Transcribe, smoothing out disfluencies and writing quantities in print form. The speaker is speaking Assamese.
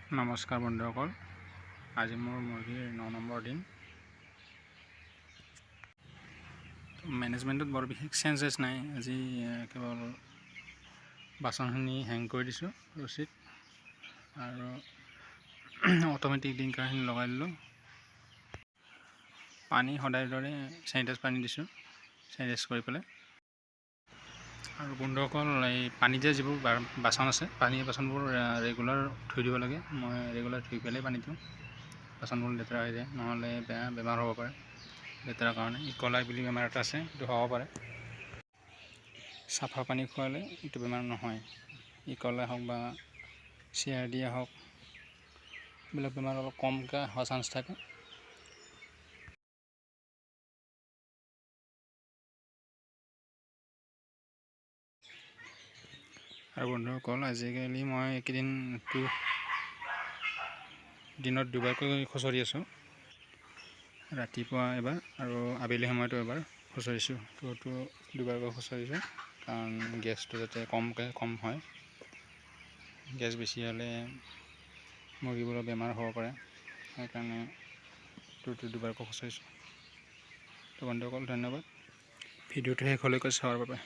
নমস্কাৰ বন্ধুসকল, আজি মোৰ মুৰ্গীৰ 9 নম্বৰ দিন। মেনেজমেণ্টত বৰ বিশেষ চেঞ্জেছ নাই। আজি কেৱল বাচনখিনি হেং কৰি দিছোঁ ৰছীত আৰু অট'মেটিক ডিংকাৰখিনি লগাই দিলোঁ। পানী সদায় দৰে চেনিটাইজ পানী দিছোঁ, চেনিটাইজ কৰি পেলাই। আৰু বন্ধুসকল, এই পানী যে যিবোৰ বাচন আছে, পানী বাচনবোৰ ৰেগুলাৰ ধুই দিব লাগে। মই ৰেগুলাৰ ধুই পেলাই পানী দিওঁ, বাচনবোৰ লেতেৰা হৈ যায়, নহ'লে বেমাৰ হ'ব পাৰে। লেতেৰাৰ কাৰণে ইকলাই বুলি বেমাৰ এটা আছে, সেইটো হ'ব পাৰে। চাফা পানী খোৱালে এইটো বেমাৰ নহয়। ইকলাই হওক বা CRD হওক, এইবিলাক বেমাৰ অলপ কমকৈ হোৱা চান্স থাকে। আৰু বন্ধুসকল, আজিকালি মই এইকেইদিনটো দিনত দুবাৰকৈ খুচৰি আছোঁ। ৰাতিপুৱা এবাৰ আৰু আবেলি সময়তো এবাৰ খুচৰিছোঁ। তো দুবাৰকৈ খুচৰিছোঁ কাৰণ গেছটো যাতে কম হয়। গেছ বেছি হ'লে মুৰ্গীবোৰৰ বেমাৰ হ'ব পাৰে, সেইকাৰণে দুবাৰকৈ খুচৰিছোঁ। তো বন্ধুসকল, ধন্যবাদ ভিডিঅ'টো শেষলৈকে চোৱাৰ বাবে।